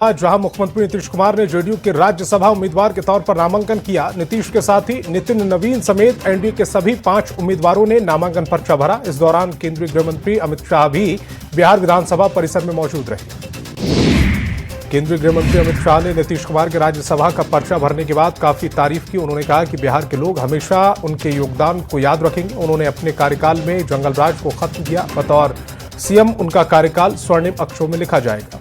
जहां मुख्यमंत्री नीतीश कुमार ने जेडीयू के राज्यसभा उम्मीदवार के तौर पर नामांकन किया। नीतीश के साथ ही नितिन नवीन समेत एनडीए के सभी 5 उम्मीदवारों ने नामांकन पर्चा भरा। इस दौरान केंद्रीय गृह मंत्री अमित शाह भी बिहार विधानसभा परिसर में मौजूद रहे। केंद्रीय गृह मंत्री अमित शाह ने नीतीश कुमार के राज्यसभा का पर्चा भरने के बाद काफी तारीफ की। उन्होंने कहा कि बिहार के लोग हमेशा उनके योगदान को याद रखेंगे। उन्होंने अपने कार्यकाल में जंगल राज को खत्म किया। बतौर सीएम उनका कार्यकाल स्वर्णिम अक्षरों में लिखा जाएगा।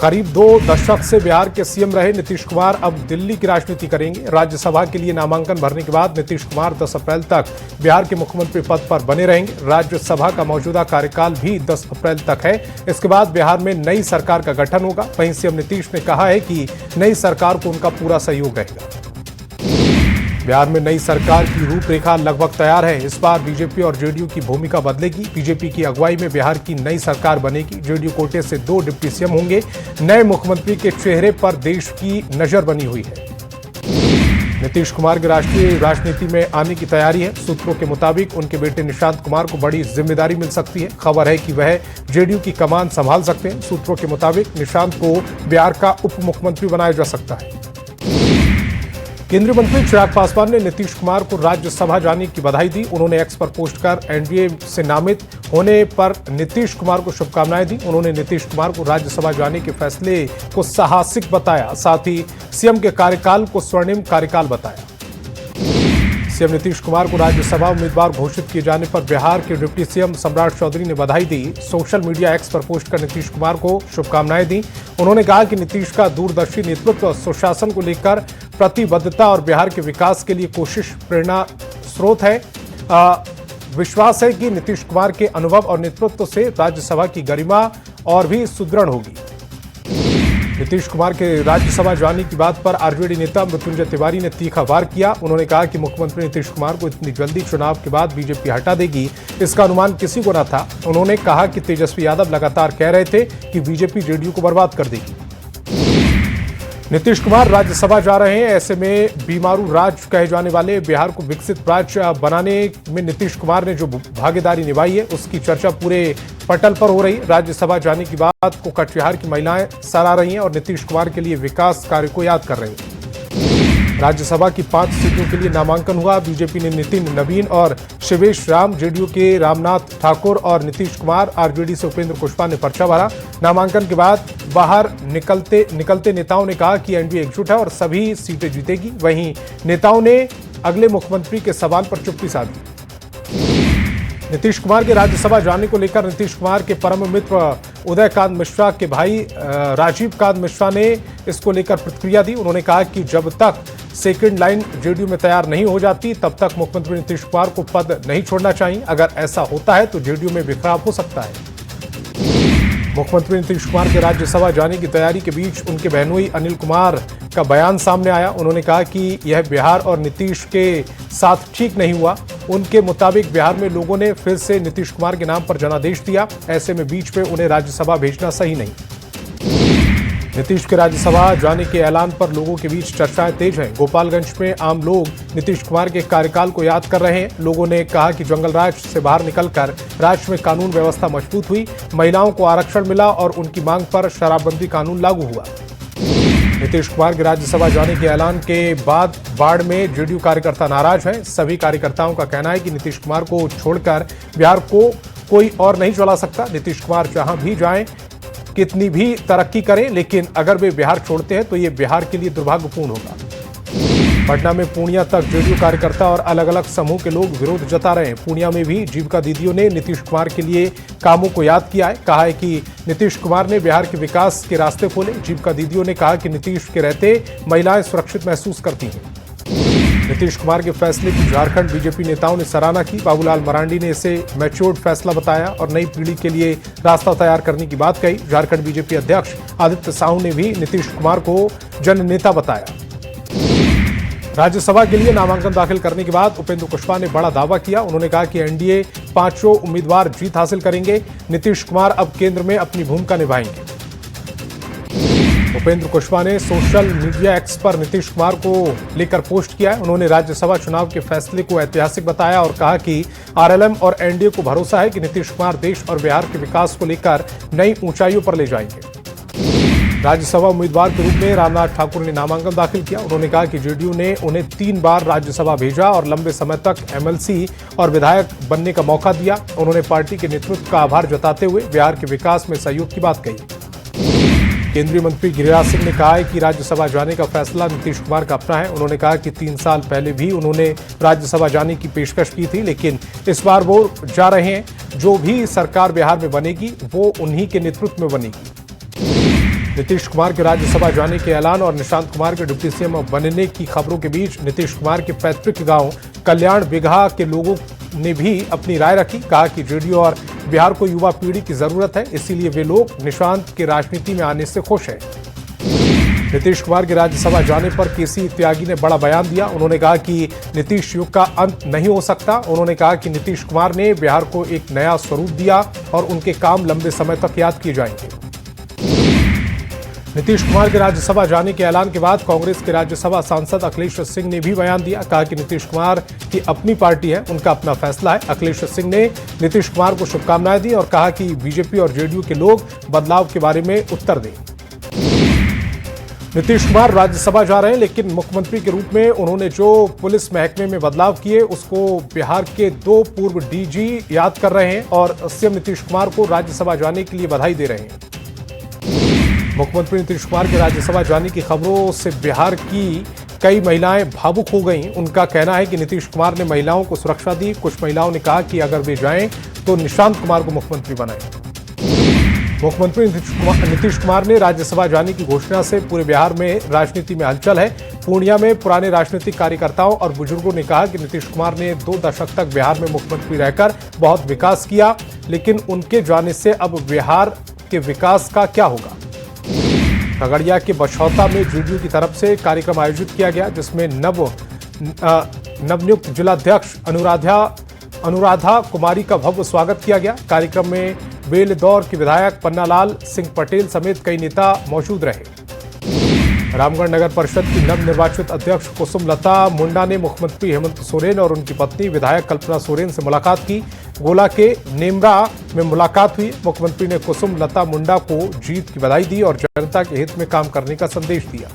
करीब 2 दशक से बिहार के सीएम रहे नीतीश कुमार अब दिल्ली की राजनीति करेंगे। राज्यसभा के लिए नामांकन भरने के बाद नीतीश कुमार 10 अप्रैल तक बिहार के मुख्यमंत्री पद पर बने रहेंगे। राज्यसभा का मौजूदा कार्यकाल भी 10 अप्रैल तक है। इसके बाद बिहार में नई सरकार का गठन होगा। वहीं सीएम नीतीश ने कहा है कि नई सरकार को उनका पूरा सहयोग रहेगा। बिहार में नई सरकार की रूपरेखा लगभग तैयार है। इस बार बीजेपी और जेडीयू की भूमिका बदलेगी। बीजेपी की अगुवाई में बिहार की नई सरकार बनेगी। जेडीयू कोटे से 2 डिप्टी सीएम होंगे। नए मुख्यमंत्री के चेहरे पर देश की नजर बनी हुई है। नीतीश कुमार की राष्ट्रीय राजनीति में आने की तैयारी है। सूत्रों के मुताबिक उनके बेटे निशांत कुमार को बड़ी जिम्मेदारी मिल सकती है। खबर है कि वह जेडीयू की कमान संभाल सकते हैं। सूत्रों के मुताबिक निशांत को बिहार का उप मुख्यमंत्री बनाया जा सकता है। केंद्रीय मंत्री चिराग पासवान ने नीतीश कुमार को राज्यसभा जाने की बधाई दी। उन्होंने एक्स पर पोस्ट कर एनडीए से नामित होने पर नीतीश कुमार को शुभकामनाएं दी। उन्होंने नीतीश कुमार को राज्यसभा जाने के फैसले को साहसिक बताया। साथ ही सीएम के कार्यकाल को स्वर्णिम कार्यकाल बताया। सीएम नीतीश कुमार को राज्यसभा उम्मीदवार घोषित किए जाने पर बिहार के डिप्टी सीएम सम्राट चौधरी ने बधाई दी। सोशल मीडिया एक्स पर पोस्ट कर नीतीश कुमार को शुभकामनाएं दी। उन्होंने कहा कि नीतीश का दूरदर्शी नेतृत्व, सुशासन को लेकर प्रतिबद्धता और बिहार के विकास के लिए कोशिश प्रेरणा स्रोत है। विश्वास है कि नीतीश कुमार के अनुभव और नेतृत्व से राज्यसभा की गरिमा और भी सुदृढ़ होगी। नीतीश कुमार के राज्यसभा जाने की बात पर आरजेडी नेता मृत्युंजय तिवारी ने तीखा वार किया। उन्होंने कहा कि मुख्यमंत्री नीतीश कुमार को इतनी जल्दी चुनाव के बाद बीजेपी हटा देगी, इसका अनुमान किसी को न था। उन्होंने कहा कि तेजस्वी यादव लगातार कह रहे थे कि बीजेपी जेडीयू को बर्बाद कर देगी। नीतीश कुमार राज्यसभा जा रहे हैं। ऐसे में बीमारू राज्य कहे जाने वाले बिहार को विकसित राज्य बनाने में नीतीश कुमार ने जो भागीदारी निभाई है, उसकी चर्चा पूरे पटल पर हो रही। राज्यसभा जाने की बात को कटिहार की महिलाएं सराह रही हैं और नीतीश कुमार के लिए विकास कार्य को याद कर रही हैं। राज्यसभा की 5 सीटों के लिए नामांकन हुआ। बीजेपी ने नितिन नवीन और शिवेश राम, जेडीयू के रामनाथ ठाकुर और नीतीश कुमार, आरजेडी से उपेंद्र कुशवाहा ने पर्चा भरा। नामांकन के बाद बाहर निकलते नेताओं ने कहा कि एनडीए एकजुट है और सभी सीटें जीतेगी। वहीं नेताओं ने अगले मुख्यमंत्री के सवाल पर चुप्पी साधी। नीतीश कुमार के राज्यसभा जाने को लेकर नीतीश कुमार के परम मित्र उदय कांत मिश्रा के भाई राजीव कांत मिश्रा ने इसको लेकर प्रतिक्रिया दी। उन्होंने कहा कि जब तक सेकंड लाइन जेडीयू में तैयार नहीं हो जाती, तब तक मुख्यमंत्री नीतीश कुमार को पद नहीं छोड़ना चाहिए। अगर ऐसा होता है तो जेडीयू में बिखराव हो सकता है। मुख्यमंत्री नीतीश कुमार के राज्यसभा जाने की तैयारी के बीच उनके बहनोई अनिल कुमार का बयान सामने आया। उन्होंने कहा कि यह बिहार और नीतीश के साथ ठीक नहीं हुआ। उनके मुताबिक बिहार में लोगों ने फिर से नीतीश कुमार के नाम पर जनादेश दिया। ऐसे में बीच में उन्हें राज्यसभा भेजना सही नहीं। नीतीश के राज्यसभा जाने के ऐलान पर लोगों के बीच चर्चाएं तेज हैं। गोपालगंज में आम लोग नीतीश कुमार के कार्यकाल को याद कर रहे हैं। लोगों ने कहा कि जंगल राज से बाहर निकलकर राज्य में कानून व्यवस्था मजबूत हुई, महिलाओं को आरक्षण मिला और उनकी मांग पर शराबबंदी कानून लागू हुआ। नीतीश कुमार के राज्यसभा जाने के ऐलान के बाद बाढ़ में जेडीयू कार्यकर्ता नाराज हैं। सभी कार्यकर्ताओं का कहना है कि नीतीश कुमार को छोड़कर बिहार को कोई और नहीं चला सकता। नीतीश कुमार जहां भी जाएं, कितनी भी तरक्की करें, लेकिन अगर वे बिहार छोड़ते हैं तो ये बिहार के लिए दुर्भाग्यपूर्ण होगा। पटना में पूर्णिया तक जेडीयू कार्यकर्ता और अलग अलग समूह के लोग विरोध जता रहे हैं। पूर्णिया में भी जीविका दीदियों ने नीतीश कुमार के लिए कामों को याद किया है। कहा है कि नीतीश कुमार ने बिहार के विकास के रास्ते खोले। जीविका दीदियों ने कहा कि नीतीश के रहते महिलाएं सुरक्षित महसूस करती हैं। नीतीश कुमार के फैसले की झारखंड बीजेपी नेताओं ने सराहना की। बाबूलाल मरांडी ने इसे मैच्योर्ड फैसला बताया और नई पीढ़ी के लिए रास्ता तैयार करने की बात कही। झारखंड बीजेपी अध्यक्ष आदित्य साहू ने भी नीतीश कुमार को जननेता बताया। राज्यसभा के लिए नामांकन दाखिल करने के बाद उपेंद्र कुशवाहा ने बड़ा दावा किया। उन्होंने कहा कि एनडीए 5 उम्मीदवार जीत हासिल करेंगे। नीतीश कुमार अब केंद्र में अपनी भूमिका निभाएंगे। उपेंद्र कुशवाहा ने सोशल मीडिया एक्स पर नीतीश कुमार को लेकर पोस्ट किया है। उन्होंने राज्यसभा चुनाव के फैसले को ऐतिहासिक बताया और कहा कि आरएलएम और एनडीए को भरोसा है कि नीतीश कुमार देश और बिहार के विकास को लेकर नई ऊंचाइयों पर ले जाएंगे। राज्यसभा उम्मीदवार के रूप में रामनाथ ठाकुर ने नामांकन दाखिल किया। उन्होंने कहा कि जेडीयू ने उन्हें 3 बार राज्यसभा भेजा और लंबे समय तक एमएलसी और विधायक बनने का मौका दिया। उन्होंने पार्टी के नेतृत्व का आभार जताते हुए बिहार के विकास में सहयोग की बात कही। केंद्रीय मंत्री गिरिराज सिंह ने कहा है कि राज्यसभा जाने का फैसला नीतीश कुमार का अपना है। उन्होंने कहा कि 3 साल पहले भी उन्होंने राज्यसभा जाने की पेशकश की थी, लेकिन इस बार वो जा रहे हैं। जो भी सरकार बिहार में बनेगी वो उन्हीं के नेतृत्व में बनेगी। नीतीश कुमार के राज्यसभा जाने के ऐलान और निशांत कुमार के डिप्टी सीएम बनने की खबरों के बीच नीतीश कुमार के पैतृक गांव कल्याण बिगहा के लोगों ने भी अपनी राय रखी। कहा कि जेडीयू और बिहार को युवा पीढ़ी की जरूरत है, इसीलिए वे लोग निशांत के राजनीति में आने से खुश हैं। नीतीश कुमार के राज्यसभा जाने पर केसी त्यागी ने बड़ा बयान दिया। उन्होंने कहा कि नीतीश युग का अंत नहीं हो सकता। उन्होंने कहा कि नीतीश कुमार ने बिहार को एक नया स्वरूप दिया और उनके काम लंबे समय तक याद किए जाएंगे। नीतीश कुमार के राज्यसभा जाने के ऐलान के बाद कांग्रेस के राज्यसभा सांसद अखिलेश सिंह ने भी बयान दिया। कहा कि नीतीश कुमार की अपनी पार्टी है, उनका अपना फैसला है। अखिलेश सिंह ने नीतीश कुमार को शुभकामनाएं दी और कहा कि बीजेपी और जेडीयू के लोग बदलाव के बारे में उत्तर दें। नीतीश कुमार राज्यसभा जा रहे हैं, लेकिन मुख्यमंत्री के रूप में उन्होंने जो पुलिस महकमे में बदलाव किए उसको बिहार के 2 पूर्व डीजी याद कर रहे हैं और सीएम नीतीश कुमार को राज्यसभा जाने के लिए बधाई दे रहे हैं। मुख्यमंत्री नीतीश कुमार के राज्यसभा जाने की खबरों से बिहार की कई महिलाएं भावुक हो गईं। उनका कहना है कि नीतीश कुमार ने महिलाओं को सुरक्षा दी। कुछ महिलाओं ने कहा कि अगर वे जाएं तो निशांत कुमार को मुख्यमंत्री बनाएं। मुख्यमंत्री नीतीश कुमार ने राज्यसभा जाने की घोषणा से पूरे बिहार में राजनीति में हलचल है। पूर्णिया में पुराने राजनीतिक कार्यकर्ताओं और बुजुर्गों ने कहा कि नीतीश कुमार ने 2 दशक तक बिहार में मुख्यमंत्री रहकर बहुत विकास किया, लेकिन उनके जाने से अब बिहार के विकास का क्या होगा। खगड़िया के बछौता में जेडीयू की तरफ से कार्यक्रम आयोजित किया गया, जिसमें नवनियुक्त जिलाध्यक्ष अनुराधा कुमारी का भव्य स्वागत किया गया। कार्यक्रम में बेलदौर के विधायक पन्नालाल सिंह पटेल समेत कई नेता मौजूद रहे। रामगढ़ नगर परिषद की नवनिर्वाचित अध्यक्ष कुसुम लता मुंडा ने मुख्यमंत्री हेमंत सोरेन और उनकी पत्नी विधायक कल्पना सोरेन से मुलाकात की। गोला के नेमरा में मुलाकात हुई। मुख्यमंत्री ने कुसुम लता मुंडा को जीत की बधाई दी और जनता के हित में काम करने का संदेश दिया।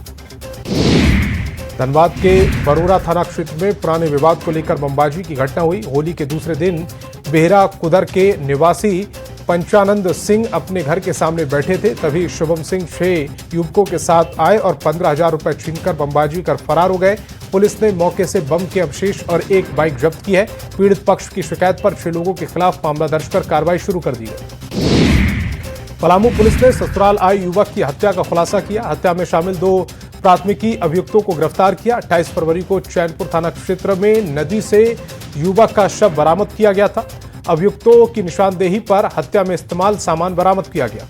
धनबाद के बरोरा थाना क्षेत्र में पुराने विवाद को लेकर बमबाजी की घटना हुई। होली के दूसरे दिन बेहरा कुदर के निवासी पंचानंद सिंह अपने घर के सामने बैठे थे, तभी शुभम सिंह 6 युवकों के साथ आए और 15,000 रुपए छीनकर बमबाजी कर फरार हो गए। पुलिस ने मौके से बम के अवशेष और एक बाइक जब्त की है। पीड़ित पक्ष की शिकायत पर 6 लोगों के खिलाफ मामला दर्ज कर कार्रवाई शुरू कर दी है। पलामू पुलिस ने ससुराल आए युवक की हत्या का खुलासा किया। हत्या में शामिल 2 प्राथमिकी अभियुक्तों को गिरफ्तार किया। 28 फरवरी को चैनपुर थाना क्षेत्र में नदी से युवक का शव बरामद किया गया था। अभियुक्तों की निशानदेही पर हत्या में इस्तेमाल सामान बरामद किया गया।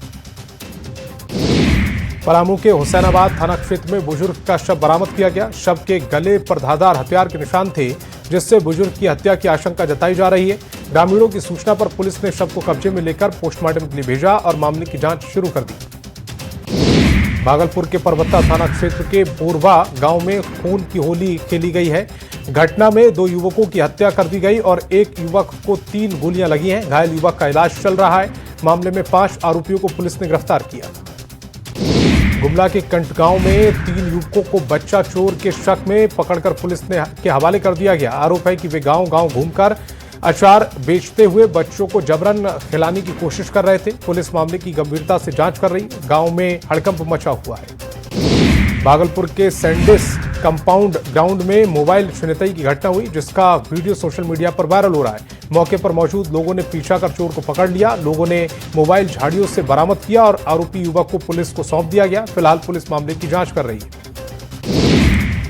पलामू के हुसैनाबाद थाना क्षेत्र में बुजुर्ग का शव बरामद किया गया। शव के गले पर धारदार हथियार के निशान थे, जिससे बुजुर्ग की हत्या की आशंका जताई जा रही है। ग्रामीणों की सूचना पर पुलिस ने शव को कब्जे में लेकर पोस्टमार्टम के लिए भेजा और मामले की जांच शुरू कर दी। भागलपुर के परबत्ता थाना क्षेत्र के बोरवा गांव में खून की होली खेली गई है। घटना में 2 युवकों की हत्या कर दी गई और एक युवक को 3 गोलियां लगी हैं। घायल युवक का इलाज चल रहा है। मामले में 5 आरोपियों को पुलिस ने गिरफ्तार किया। गुमला के कंट गांव में 3 युवकों को बच्चा चोर के शक में पकड़कर पुलिस के हवाले कर दिया गया। आरोप है कि वे गांव-गांव घूमकर अचार बेचते हुए बच्चों को जबरन खिलाने की कोशिश कर रहे थे। पुलिस मामले की गंभीरता से जांच कर रही। गांव में हड़कंप मचा हुआ है। भागलपुर के सैंडिस कंपाउंड ग्राउंड में मोबाइल छिनतई की घटना हुई, जिसका वीडियो सोशल मीडिया पर वायरल हो रहा है। मौके पर मौजूद लोगों ने पीछा कर चोर को पकड़ लिया। लोगों ने मोबाइल झाड़ियों से बरामद किया और आरोपी युवक को पुलिस को सौंप दिया गया। फिलहाल पुलिस मामले की जांच कर रही है।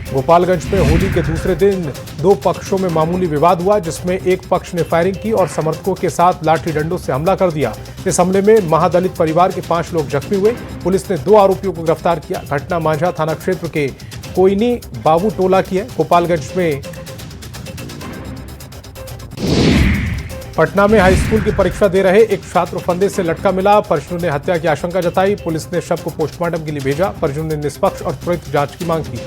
गोपालगंज में होली के दूसरे दिन 2 पक्षों में मामूली विवाद हुआ, जिसमें एक पक्ष ने फायरिंग की और समर्थकों के साथ लाठी डंडों से हमला कर दिया। इस हमले में महादलित परिवार के 5 लोग जख्मी हुए। पुलिस ने 2 आरोपियों को गिरफ्तार किया। घटना मांझा थाना क्षेत्र के कोयनी बाबू टोला की है। गोपालगंज में पटना में हाई स्कूल की परीक्षा दे रहे एक छात्र फंदे से लटका मिला। परिजनों ने हत्या की आशंका जताई। पुलिस ने शव को पोस्टमार्टम के लिए भेजा। परिजनों ने निष्पक्ष और त्वरित जांच की मांग की।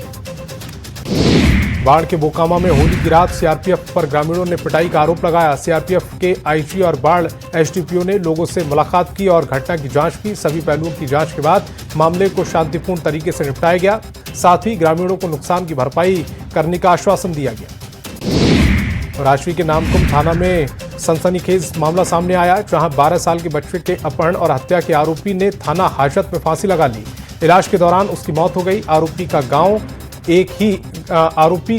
बाढ़ के बोकामा में होली की रात सीआरपीएफ पर ग्रामीणों ने पिटाई का आरोप लगाया। सीआरपीएफ के आईजी और बाढ़ एसडीपीओ ने लोगों से मुलाकात की और घटना की जांच की। सभी पहलुओं की जांच के बाद मामले को शांतिपूर्ण तरीके से निपटाया गया। साथ ही ग्रामीणों को नुकसान की भरपाई करने का आश्वासन दिया गया। राजवी के नामकुम थाना में सनसनीखेज मामला सामने आया, जहां 12 साल के बच्चे के अपहरण और हत्या के आरोपी ने थाना हाजत में फांसी लगा ली। इलाज के दौरान उसकी मौत हो गई। आरोपी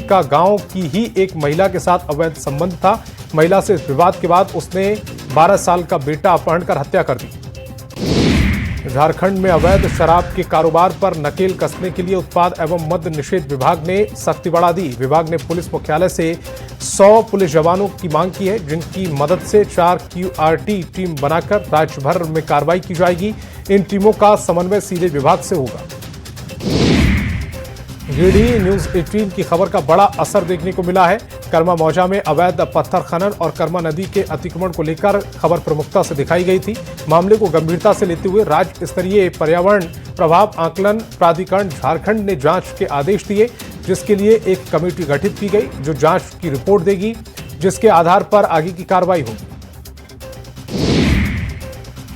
का गांव की ही एक महिला के साथ अवैध संबंध था। महिला से विवाद के बाद उसने 12 साल का बेटा अपहरण कर हत्या कर दी। झारखंड में अवैध शराब के कारोबार पर नकेल कसने के लिए उत्पाद एवं मद्य निषेध विभाग ने सख्ती बढ़ा दी। विभाग ने पुलिस मुख्यालय से 100 पुलिस जवानों की मांग की है, जिनकी मदद से 4 QRT टीम बनाकर राज्य भर में कार्रवाई की जाएगी। इन टीमों का समन्वय सीधे विभाग से होगा। गिरिडीह न्यूज 18 की खबर का बड़ा असर देखने को मिला है। कर्मा मौजा में अवैध पत्थर खनन और कर्मा नदी के अतिक्रमण को लेकर खबर प्रमुखता से दिखाई गई थी। मामले को गंभीरता से लेते हुए राज्य स्तरीय पर्यावरण प्रभाव आकलन प्राधिकरण झारखंड ने जांच के आदेश दिए, जिसके लिए एक कमेटी गठित की गई जो जांच की रिपोर्ट देगी, जिसके आधार पर आगे की कार्रवाई होगी।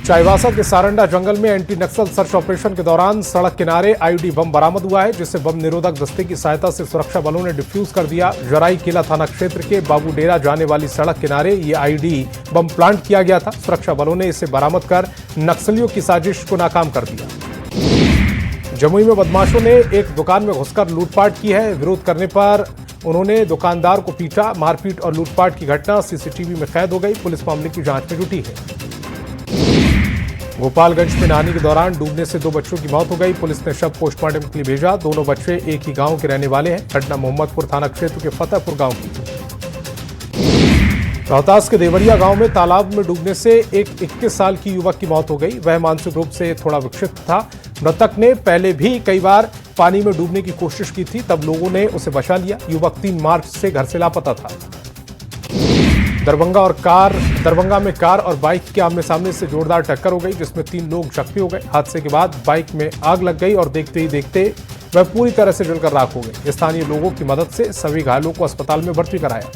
चाईबासा के सारंडा जंगल में एंटी नक्सल सर्च ऑपरेशन के दौरान सड़क किनारे आईडी बम बरामद हुआ है, जिसे बम निरोधक दस्ते की सहायता से सुरक्षा बलों ने डिफ्यूज कर दिया। जराई किला थाना क्षेत्र के बाबूडेरा जाने वाली सड़क किनारे ये आईडी बम प्लांट किया गया था। सुरक्षा बलों ने इसे बरामद कर नक्सलियों की साजिश को नाकाम कर दिया। जमुई में बदमाशों ने एक दुकान में घुसकर लूटपाट की है। विरोध करने पर उन्होंने दुकानदार को पीटा। मारपीट और लूटपाट की घटना सीसीटीवी में कैद हो गई। पुलिस मामले की जांच में जुटी है। गोपालगंज में नहाने के दौरान डूबने से 2 बच्चों की मौत हो गई। पुलिस ने शव पोस्टमार्टम के लिए भेजा। दोनों बच्चे एक ही गांव के रहने वाले हैं। घटना मोहम्मदपुर थाना क्षेत्र के फतेहपुर गांव की। रोहतास के देवरिया गांव में तालाब में डूबने से एक 21 साल की युवक की मौत हो गई। वह मानसिक रूप से थोड़ा विक्षिप्त था। मृतक ने पहले भी कई बार पानी में डूबने की कोशिश की थी, तब लोगों ने उसे बचा लिया। युवक 3 मार्च से घर से लापता था। दरभंगा में कार और बाइक के आमने सामने से जोरदार टक्कर हो गई, जिसमें 3 लोग जख्मी हो गए। हादसे के बाद बाइक में आग लग गई और देखते ही देखते वह पूरी तरह से जलकर राख हो गई। स्थानीय लोगों की मदद से सभी घायलों को अस्पताल में भर्ती कराया।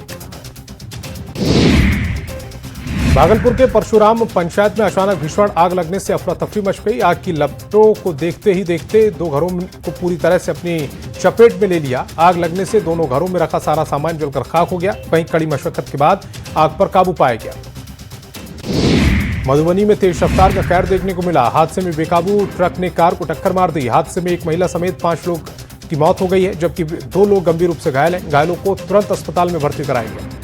भागलपुर के परशुराम पंचायत में अचानक भीषण आग लगने से अफरा तफरी मच गई। आग की लपटों को देखते ही देखते 2 घरों को पूरी तरह से अपनी चपेट में ले लिया। आग लगने से दोनों घरों में रखा सारा सामान जलकर खाक हो गया। वहीं कड़ी मशक्कत के बाद आग पर काबू पाया गया। मधुबनी में तेज रफ्तार का कहर देखने को मिला। हादसे में बेकाबू ट्रक ने कार को टक्कर मार दी। हादसे में एक महिला समेत 5 लोग की मौत हो गई है, जबकि 2 लोग गंभीर रूप से घायल हैं। घायलों को तुरंत अस्पताल में भर्ती कराया गया।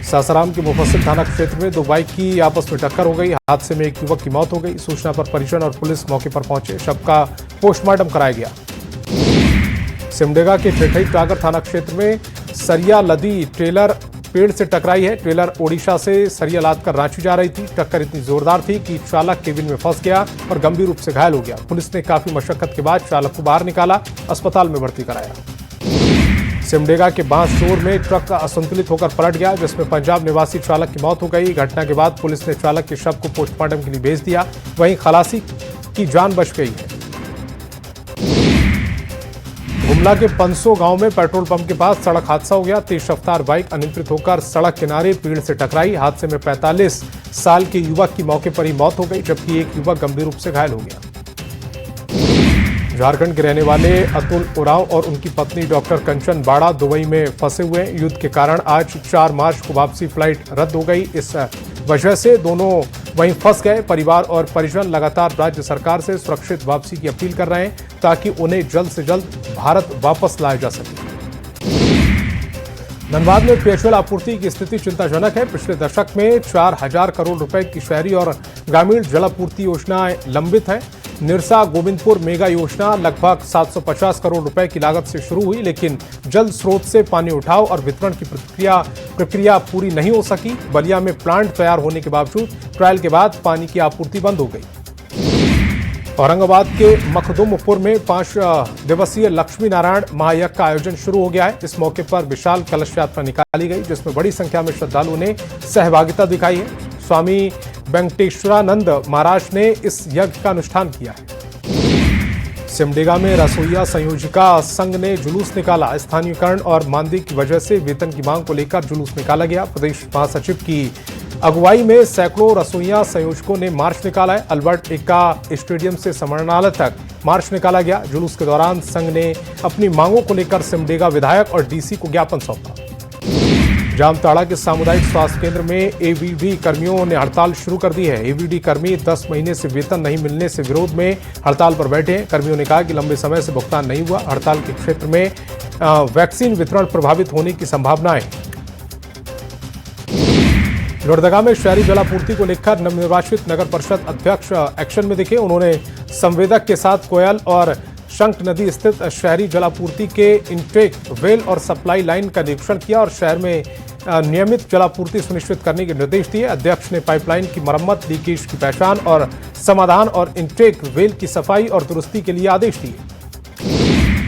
सासाराम के मुफस्सिल थाना क्षेत्र में 2 बाइक की आपस में टक्कर हो गई। हादसे में एक युवक की मौत हो गई। सूचना पर परिजन और पुलिस मौके पर पहुंचे। शव का पोस्टमार्टम कराया गया। सिमडेगा के ठेठई टागर थाना क्षेत्र में सरिया लदी ट्रेलर पेड़ से टकराई है। ट्रेलर ओडिशा से सरिया लादकर रांची जा रही थी। टक्कर इतनी जोरदार थी कि चालक केबिन में फंस गया और गंभीर रूप से घायल हो गया। पुलिस ने काफी मशक्कत के बाद चालक को बाहर निकाला, अस्पताल में भर्ती कराया। सिमडेगा के बांसचोर में ट्रक असंतुलित होकर पलट गया, जिसमें पंजाब निवासी चालक की मौत हो गई। घटना के बाद पुलिस ने चालक के शव को पोस्टमार्टम के लिए भेज दिया। वहीं खलासी की जान बच गई है। गुमला के 500 गांव में पेट्रोल पंप के पास सड़क हादसा हो गया। तेज रफ्तार बाइक अनियंत्रित होकर सड़क किनारे पेड़ से टकराई। हादसे में 45 साल के युवक की मौके पर ही मौत हो गई, जबकि एक युवक गंभीर रूप से घायल हो गया। झारखंड के रहने वाले अतुल उरांव और उनकी पत्नी डॉक्टर कंचन बाड़ा दुबई में फंसे हुए हैं। युद्ध के कारण आज 4 मार्च को वापसी फ्लाइट रद्द हो गई। इस वजह से दोनों वहीं फंस गए। परिवार और परिजन लगातार राज्य सरकार से सुरक्षित वापसी की अपील कर रहे हैं, ताकि उन्हें जल्द से जल्द भारत वापस लाया जा सके। धनबाद में पेयजल आपूर्ति की स्थिति चिंताजनक है। पिछले दशक में 4000 करोड़ रुपए की शहरी और ग्रामीण जलापूर्ति योजनाएं लंबित है। निरसा गोविंदपुर मेगा योजना लगभग 750 करोड़ रुपए की लागत से शुरू हुई, लेकिन जल स्रोत से पानी उठाव और वितरण की प्रक्रिया पूरी नहीं हो सकी। बलिया में प्लांट तैयार होने के बावजूद ट्रायल के बाद पानी की आपूर्ति बंद हो गई। औरंगाबाद के मखदुमपुर में 5 दिवसीय लक्ष्मी नारायण महायज्ञ का आयोजन शुरू हो गया है। इस मौके पर विशाल कलश यात्रा निकाली गई, जिसमें बड़ी संख्या में श्रद्धालुओं ने सहभागिता दिखाई है। स्वामी वेंकटेश्वरानंद महाराज ने इस यज्ञ का अनुष्ठान किया है। सिमडेगा में रसोइया संयोजिका संघ ने जुलूस निकाला। स्थानीयकरण और मानदेय की वजह से वेतन की मांग को लेकर जुलूस निकाला गया। प्रदेश महासचिव की अगुवाई में सैकड़ों रसोइया संयोजकों ने मार्च निकाला है। अल्बर्ट एक्का स्टेडियम से समाहरणालय तक मार्च निकाला गया। जुलूस के दौरान संघ ने अपनी मांगों को लेकर सिमडेगा विधायक और डीसी को ज्ञापन सौंपा। जामताड़ा के सामुदायिक स्वास्थ्य केंद्र में एवीडी कर्मियों ने हड़ताल शुरू कर दी है। एवीडी कर्मी 10 महीने से वेतन नहीं मिलने से विरोध में हड़ताल पर बैठे हैं। कर्मियों ने कहा कि लंबे समय से भुगतान नहीं हुआ। हड़ताल के क्षेत्र में वैक्सीन वितरण प्रभावित होने की संभावना है। लोहरदगा में शहरी जलापूर्ति को लेकर नवनिर्वाचित नगर परिषद अध्यक्ष एक्शन में दिखे। उन्होंने संवेदक के साथ कोयल और शंख नदी स्थित शहरी जलापूर्ति के इंटेक वेल और सप्लाई लाइन का निरीक्षण किया और शहर में नियमित जलापूर्ति सुनिश्चित करने के निर्देश दिए। अध्यक्ष ने पाइपलाइन की मरम्मत, लीकेज की पहचान और समाधान और इंटेक वेल की सफाई और दुरुस्ती के लिए आदेश दिए।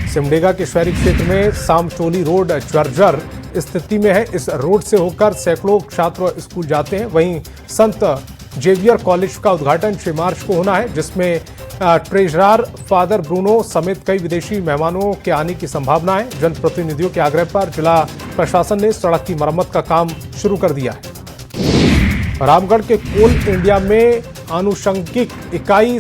सिमडेगा के शहरी क्षेत्र में सामटोली रोड जर्जर स्थिति में है। इस रोड से होकर सैकड़ों छात्र स्कूल जाते हैं। वहीं संत जेवियर कॉलेज का उद्घाटन 6 मार्च को होना है, जिसमें ट्रेजरर फादर ब्रूनो समेत कई विदेशी मेहमानों के आने की संभावना है। जनप्रतिनिधियों के आग्रह पर जिला प्रशासन ने सड़क की मरम्मत का काम शुरू कर दिया है। रामगढ़ के कोल इंडिया में आनुषंगिक इकाई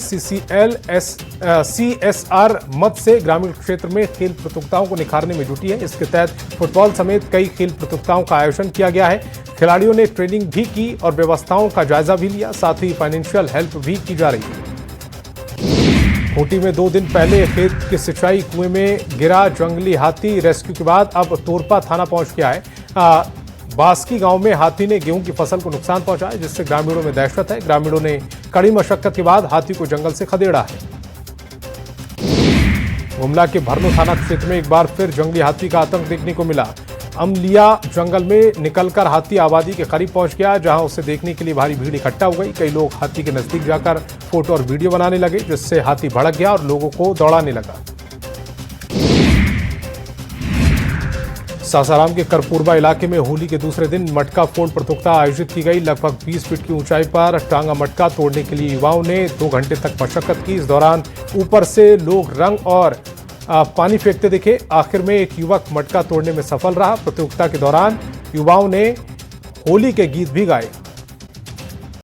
CSR मद से ग्रामीण क्षेत्र में खेल प्रतियोगिताओं को निखारने में जुटी है। इसके तहत फुटबॉल समेत कई खेल प्रतियोगिताओं का आयोजन किया गया है। खिलाड़ियों ने ट्रेनिंग भी की और व्यवस्थाओं का जायजा भी लिया। साथ ही फाइनेंशियल हेल्प भी की जा रही है। खूंटी में 2 दिन पहले खेत के सिंचाई कुएं में गिरा जंगली हाथी। रेस्क्यू के बाद अब तोरपा थाना पहुंच गया है। बास्की गांव में हाथी ने गेहूं की फसल को नुकसान पहुंचाया, जिससे ग्रामीणों में दहशत है। ग्रामीणों ने कड़ी मशक्कत के बाद हाथी को जंगल से खदेड़ा है। गुमला के भरनो थाना क्षेत्र में एक बार फिर जंगली हाथी का आतंक देखने को मिला। अमलिया जंगल में निकलकर हाथी आबादी के करीब पहुंच गया, जहां उसे देखने के लिए भारी भीड़ इकट्ठा हो गई। कई लोग हाथी के नजदीक जाकर फोटो और वीडियो बनाने लगे, जिससे हाथी भड़क गया और लोगों को दौड़ाने लगा। सासाराम के करपूरबा इलाके में होली के दूसरे दिन मटका फोड़ प्रतियोगिता आयोजित की गई। लगभग 20 फीट की ऊंचाई पर टांगा मटका तोड़ने के लिए युवाओं ने 2 घंटे तक मशक्कत की। इस दौरान ऊपर से लोग रंग और पानी फेंकते दिखे। आखिर में एक युवक मटका तोड़ने में सफल रहा। प्रतियोगिता के दौरान युवाओं ने होली के गीत भी गाए।